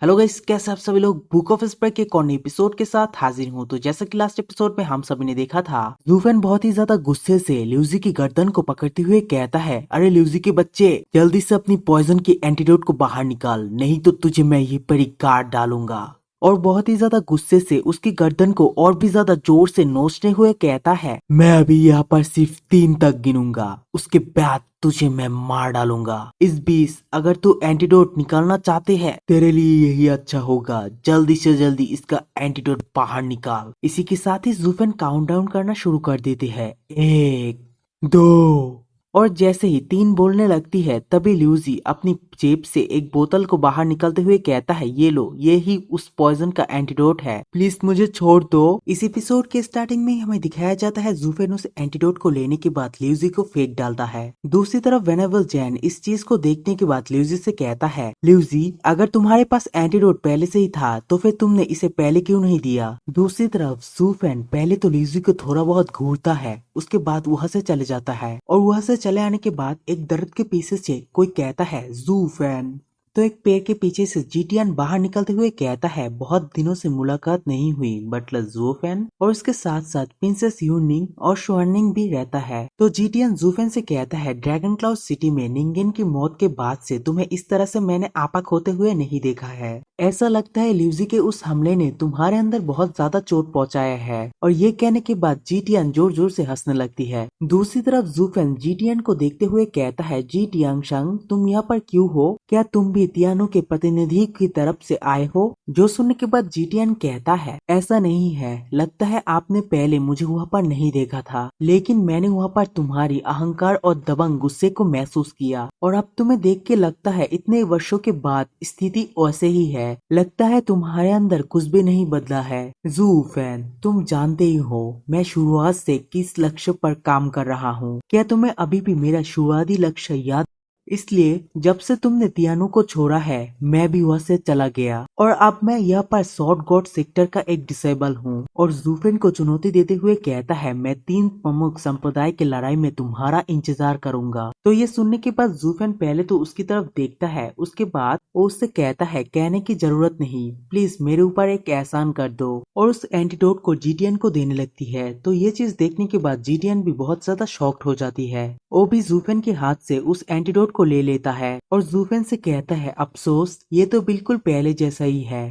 Hello guys, कैसे आप सभी लोग। बुक ऑफ स्पर के कौन एपिसोड के साथ हाजिर हूँ। तो जैसा कि लास्ट एपिसोड में हम सभी ने देखा था, लूफेन बहुत ही ज्यादा गुस्से से ल्यूजी की गर्दन को पकड़ते हुए कहता है, अरे ल्यूजी के बच्चे, जल्दी से अपनी पॉइजन की एंटीडोट को बाहर निकाल, नहीं तो तुझे मैं ये पर ही काट डालूंगा। और बहुत ही ज्यादा गुस्से से उसकी गर्दन को और भी ज्यादा जोर से नोचते हुए कहता है, मैं अभी यहाँ पर सिर्फ 3 तक गिनूंगा, उसके बाद तुझे मैं मार डालूंगा। इस बीच अगर तू एंटीडोट निकालना चाहते है, तेरे लिए यही अच्छा होगा, जल्दी से जल्दी इसका एंटीडोट बाहर निकाल। इसी के साथ ही जूफेन काउंटडाउन करना शुरू कर देते हैं, 1 2। और जैसे ही 3 बोलने लगती है, तभी ल्यूजी अपनी जेब से एक बोतल को बाहर निकालते हुए कहता है, ये लो, ये ही उस पॉइजन का एंटीडोट है, प्लीज मुझे छोड़ दो। इस एपिसोड के स्टार्टिंग में हमें दिखाया जाता है जूफेन उस एंटीडोट को लेने के बाद ल्यूजी को फेंक डालता है। दूसरी तरफ वेनेबल जैन इस चीज को देखने के बाद ल्यूजी से कहता है, ल्यूजी, अगर तुम्हारे पास एंटीडोट पहले से ही था तो फिर तुमने इसे पहले क्यों नहीं दिया। दूसरी तरफ जूफेन पहले तो ल्यूजी को थोड़ा बहुत घूरता है, उसके बाद वहां से चले जाता है। और वहां से चले आने के बाद एक दर्द के पीछे से कोई कहता है, जूफेन। तो एक पेड़ के पीछे से जीटियन बाहर निकलते हुए कहता है, बहुत दिनों से मुलाकात नहीं हुई बटलर जूफेन। और उसके साथ साथ प्रिंसेस यूनिंग और श्वार्निंग भी रहता है। तो जीटियन जूफेन से कहता है, ड्रैगन क्लाउड सिटी में निंगेन की मौत के बाद से तुम्हें इस तरह से मैंने आपा खोते हुए नहीं देखा है। ऐसा लगता है ल्यूजी के उस हमले ने तुम्हारे अंदर बहुत ज्यादा चोट पहुंचाया है। और ये कहने के बाद जीटियन जोर जोर से हंसने लगती है। दूसरी तरफ जूफेन जीटियन को देखते हुए कहता है, जीटियन शंग, तुम यहाँ पर क्यों हो? क्या तुम भी तियानो के प्रतिनिधि की तरफ से आए हो? जो सुनने के बाद जीटियन कहता है, ऐसा नहीं है, लगता है आपने पहले मुझे वहाँ पर नहीं देखा था, लेकिन मैंने वहाँ पर तुम्हारी अहंकार और दबंग गुस्से को महसूस किया। और अब तुम्हें देख के लगता है इतने वर्षों के बाद स्थिति वैसे ही है, लगता है तुम्हारे अंदर कुछ भी नहीं बदला है। जूफेन, तुम जानते ही हो मैं शुरुआत से किस लक्ष्य पर काम कर रहा हूँ। क्या तुम्हें अभी भी मेरा शुरुआती लक्ष्य याद? इसलिए जब से तुमने तियानो को छोड़ा है, मैं भी वहां से चला गया और अब मैं यहाँ पर शॉर्ट गॉड सेक्टर का एक डिसेबल हूँ। और जूफेन को चुनौती देते हुए कहता है, मैं 3 प्रमुख संप्रदाय की लड़ाई में तुम्हारा इंतजार करूंगा। तो ये सुनने के बाद जूफेन पहले तो उसकी तरफ देखता है, उसके बाद वो उससे कहता है, कहने की जरूरत नहीं, प्लीज मेरे ऊपर एक एहसान कर दो। और उस एंटीडोट को जीटियन को देने लगती है। तो ये चीज देखने के बाद जीटियन भी बहुत ज्यादा शॉक्ड हो जाती है। वो भी जूफेन के हाथ से उस एंटीडोट को ले लेता है और जूफेन से कहता है, अफसोस, ये तो बिल्कुल पहले जैसा ही है,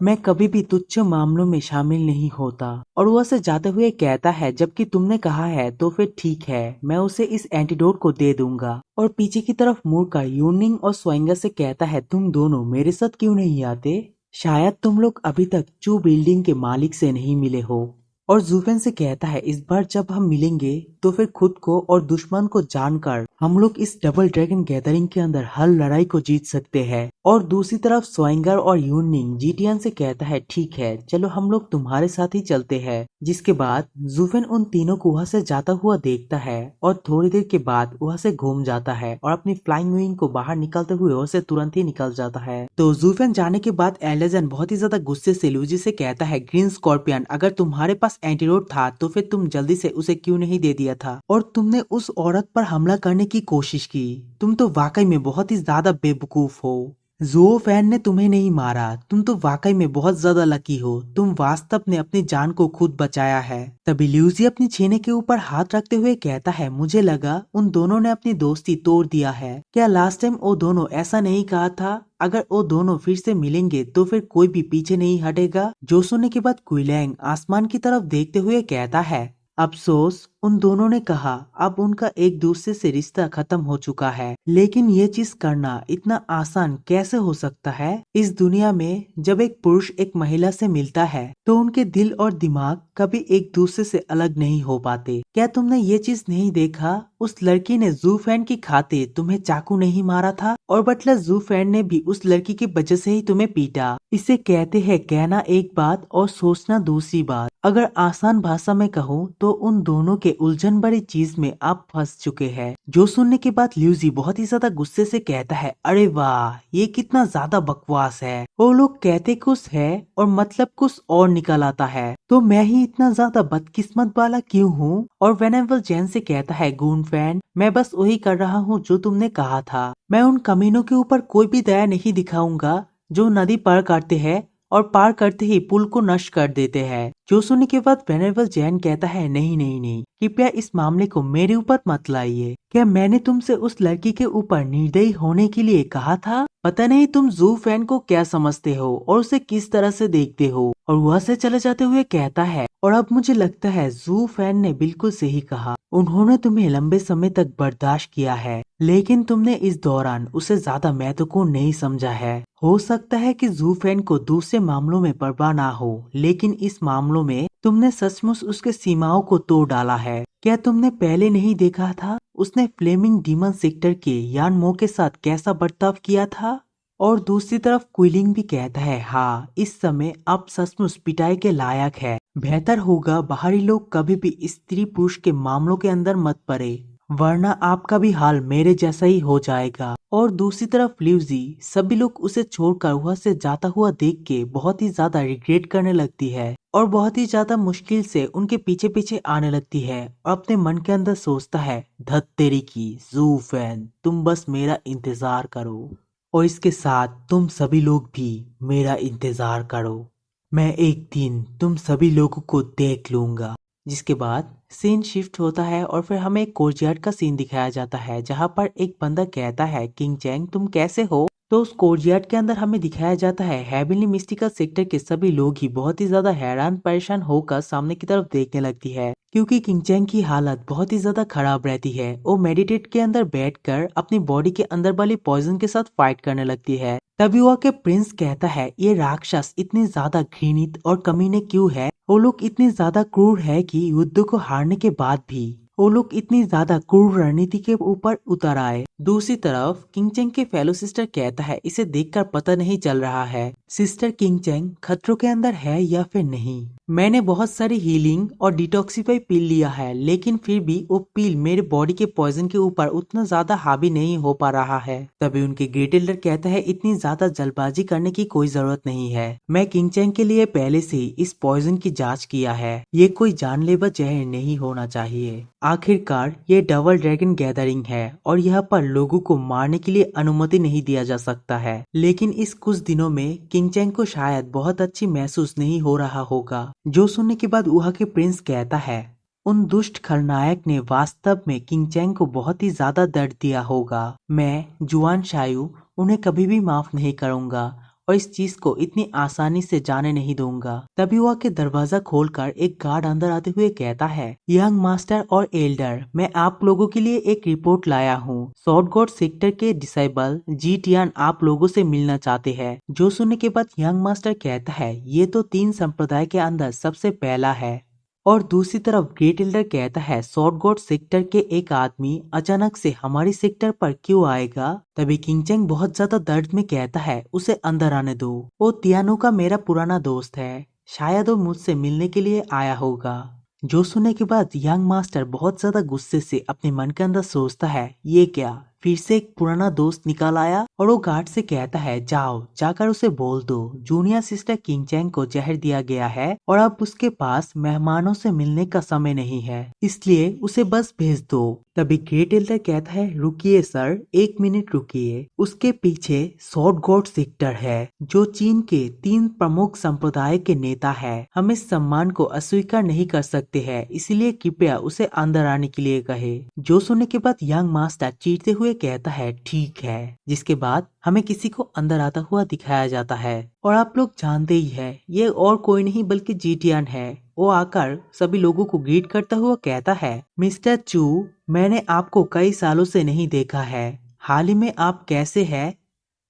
मैं कभी भी तुच्छ मामलों में शामिल नहीं होता। और वह से जाते हुए कहता है, जबकि तुमने कहा है तो फिर ठीक है, मैं उसे इस एंटीडोट को दे दूंगा। और पीछे की तरफ मुड़कर यूनिंग और स्वाइंगर से कहता है, तुम दोनों मेरे साथ क्यों नहीं आते? शायद तुम लोग अभी तक चू बिल्डिंग के मालिक से नहीं मिले हो। और जूफेन से कहता है, इस बार जब हम मिलेंगे तो फिर खुद को और दुश्मन को जानकर हम लोग इस डबल ड्रैगन गैदरिंग के अंदर हर लड़ाई को जीत सकते हैं। और दूसरी तरफ स्वाइंगर और यूनिंग जीटियन से कहता है, ठीक है, चलो हम लोग तुम्हारे साथ ही चलते हैं। जिसके बाद जूफेन उन तीनों को वहां से जाता हुआ देखता है और थोड़ी देर के बाद वहां से घूम जाता है और अपनी फ्लाइंग विंग को बाहर निकलते हुए वहां से तुरंत ही निकल जाता है। तो जूफेन जाने के बाद एलेजन बहुत ही ज्यादा गुस्से से ल्यूजी से कहता है, ग्रीन स्कॉर्पियन, अगर तुम्हारे पास एंटीडोट था तो फिर तुम जल्दी से उसे क्यों नहीं दे दिया था? और तुमने उस औरत पर हमला करने की कोशिश की, तुम तो वाकई में बहुत ही ज्यादा बेवकूफ हो। जो फैन ने तुम्हें नहीं मारा, तुम तो वाकई में बहुत ज्यादा लकी हो, तुम वास्तव में अपनी जान को खुद बचाया है। तभी ल्यूजी अपनी छेने के ऊपर हाथ रखते हुए कहता है, मुझे लगा उन दोनों ने अपनी दोस्ती तोड़ दिया है। क्या लास्ट टाइम वो दोनों ऐसा नहीं कहा था, अगर वो दोनों फिर से मिलेंगे तो फिर कोई भी पीछे नहीं हटेगा? जो सुनने के बाद क्विलैंग आसमान की तरफ देखते हुए कहता है, अफसोस, उन दोनों ने कहा अब उनका एक दूसरे से रिश्ता खत्म हो चुका है, लेकिन ये चीज करना इतना आसान कैसे हो सकता है? इस दुनिया में जब एक पुरुष एक महिला से मिलता है तो उनके दिल और दिमाग कभी एक दूसरे से अलग नहीं हो पाते। क्या तुमने ये चीज नहीं देखा? उस लड़की ने जूफेन की खातिर तुम्हें चाकू नहीं मारा था और बटलर जूफेन ने भी उस लड़की की वजह से ही तुम्हें पीटा। इसे कहते हैं कहना एक बात और सोचना दूसरी बात। अगर आसान भाषा में कहूँ तो उन दोनों के उलझन भरी चीज में आप फंस चुके हैं। जो सुनने के बाद ल्यूजी बहुत ही ज्यादा गुस्से से कहता है, अरे वाह, ये कितना ज्यादा बकवास है। वो लोग कहते कुछ है और मतलब कुछ और निकल आता है, तो मैं ही इतना ज्यादा बदकिस्मत वाला क्यों हूँ? और वेनेबल जैन से कहता है, गून फैन, मैं बस वही कर रहा हूँ जो तुमने कहा था। मैं उन कमीनों के ऊपर कोई भी दया नहीं दिखाऊंगा जो नदी पार करते हैं और पार करते ही पुल को नष्ट कर देते हैं। जो सुनने के बाद वेनेरेबल जैन कहता है, नहीं नहीं नहीं, कृपया इस मामले को मेरे ऊपर मत लाइए। क्या मैंने तुमसे उस लड़की के ऊपर निर्दयी होने के लिए कहा था? पता नहीं तुम जू फैन को क्या समझते हो और उसे किस तरह से देखते हो। और वह से चले जाते हुए कहता है, और अब मुझे लगता है जू फैन ने बिल्कुल सही कहा। उन्होंने तुम्हें लंबे समय तक बर्दाश्त किया है, लेकिन तुमने इस दौरान उसे ज्यादा महत्वपूर्ण नहीं समझा है। हो सकता है कि जू फैन को दूसरे मामलों में परवाह ना हो, लेकिन इस मामलों में तुमने सचमुच उसके सीमाओं को तोड़ डाला है। क्या तुमने पहले नहीं देखा था उसने फ्लेमिंग डीमन सेक्टर के यान मो के साथ कैसा बर्ताव किया था? और दूसरी तरफ क्विलिंग भी कहता है, हाँ इस समय आप सचमुच पिटाई के लायक है। बेहतर होगा बाहरी लोग कभी भी स्त्री पुरुष के मामलों के अंदर मत पड़े, वरना आपका भी हाल मेरे जैसा ही हो जाएगा। और दूसरी तरफ लिवजी, सभी लोग उसे छोड़कर वहां से जाता हुआ देख के बहुत ही ज्यादा रिग्रेट करने लगती है और बहुत ही ज्यादा मुश्किल से उनके पीछे पीछे आने लगती है और अपने मन के अंदर सोचता है, धत तेरी की जू फैन, तुम बस मेरा इंतजार करो और इसके साथ तुम सभी लोग भी मेरा इंतजार करो। मैं एक दिन तुम सभी लोगों को देख लूंगा। जिसके बाद सीन शिफ्ट होता है और फिर हमें एक कोर्टयार्ड का सीन दिखाया जाता है, जहां पर एक बंदा कहता है, किंग चैंग तुम कैसे हो? तो उस कोर्टयार्ड के अंदर हमें दिखाया जाता है हेवनली मिस्टिकल सेक्टर के सभी लोग ही बहुत ही ज्यादा हैरान परेशान होकर सामने की तरफ देखने लगती है, क्योंकि किंग चैंग की हालत बहुत ही ज्यादा खराब रहती है। वो मेडिटेट के अंदर बैठकर अपनी बॉडी के अंदर वाली पॉइजन के साथ फाइट करने लगती है। तभी वह के प्रिंस कहता है, ये राक्षस इतनी ज्यादा घृणित और कमीने क्यों है? वो लोग इतने ज्यादा क्रूर है कि युद्ध को हारने के बाद भी वो लोग इतनी ज्यादा क्रूर रणनीति के ऊपर उतर आए। दूसरी तरफ किंग चैंग के फेलो सिस्टर कहता है, इसे देखकर पता नहीं चल रहा है सिस्टर किंग चैंग खतरों के अंदर है या फिर नहीं। मैंने बहुत सारी हीलिंग और डिटॉक्सिफाई पील लिया है, लेकिन फिर भी वो पील मेरे बॉडी के पॉइजन के ऊपर उतना ज्यादा हावी नहीं हो पा रहा है। तभी उनके ग्रेट एल्डर कहता है, इतनी ज्यादा जल्दबाजी करने की कोई जरूरत नहीं है। मैं किंग चैंग के लिए पहले से ही इस पॉइजन की जांच किया है, ये कोई जानलेवा जहर नहीं होना चाहिए। आखिरकार ये डबल ड्रैगन गैदरिंग है और यहाँ पर लोगों को मारने के लिए अनुमति नहीं दिया जा सकता है। लेकिन इस कुछ दिनों में किंग चैंग को शायद बहुत अच्छी महसूस नहीं हो रहा होगा। जो सुनने के बाद वहाँ के प्रिंस कहता है, उन दुष्ट खलनायक ने वास्तव में किंग चैंग को बहुत ही ज्यादा दर्द दिया होगा। मैं जुआन शायू उन्हें कभी भी माफ नहीं करूंगा और इस चीज को इतनी आसानी से जाने नहीं दूंगा। तभी वह के दरवाजा खोलकर एक गार्ड अंदर आते हुए कहता है, यंग मास्टर और एल्डर, मैं आप लोगों के लिए एक रिपोर्ट लाया हूँ। शॉर्ट गॉड सेक्टर के डिसेबल जी टियान आप लोगों से मिलना चाहते हैं। जो सुनने के बाद यंग मास्टर कहता है, ये तो 3 संप्रदाय के अंदर सबसे पहला है। और दूसरी तरफ ग्रेट एल्डर कहता है, शॉर्ट गॉड सेक्टर के एक आदमी अचानक से हमारी सेक्टर पर क्यों आएगा? तभी किंग चैंग बहुत ज्यादा दर्द में कहता है, उसे अंदर आने दो। वो तियानो का मेरा पुराना दोस्त है, शायद वो मुझसे मिलने के लिए आया होगा। जो सुनने के बाद यंग मास्टर बहुत ज्यादा गुस्से से अपने मन के अंदर सोचता है, ये क्या फिर से एक पुराना दोस्त निकाल आया? और वो गार्ड से कहता है, जाओ जाकर उसे बोल दो जूनियर सिस्टर किंग चैंग को जहर दिया गया है और अब उसके पास मेहमानों से मिलने का समय नहीं है, इसलिए उसे बस भेज दो। तभी ग्रेट एल्डर कहता है, रुकिए सर, 1 मिनट रुकिए। उसके पीछे शॉर्ट गॉड सेक्टर है, जो चीन के 3 प्रमुख संप्रदाय के नेता है। हम इस सम्मान को अस्वीकार नहीं कर सकते हैं, इसलिए कृपया उसे अंदर आने के लिए कहे। जो सुनने के बाद यंग मास्टर चीरते हुए कहता है, ठीक है। जिसके बाद हमें किसी को अंदर आता हुआ दिखाया जाता है और आप लोग जानते ही है, ये और कोई नहीं बल्कि जीटियान है। वो आकर सभी लोगों को ग्रीट करता हुआ कहता है, मिस्टर चू, मैंने आपको कई सालों से नहीं देखा है, हाल ही में आप कैसे हैं?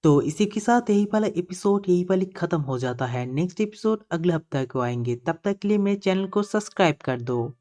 तो इसी के साथ यही वाला एपिसोड यही वाली खत्म हो जाता है। नेक्स्ट एपिसोड अगले हफ्ते को आएंगे, तब तक के लिए मेरे चैनल को सब्सक्राइब कर दो।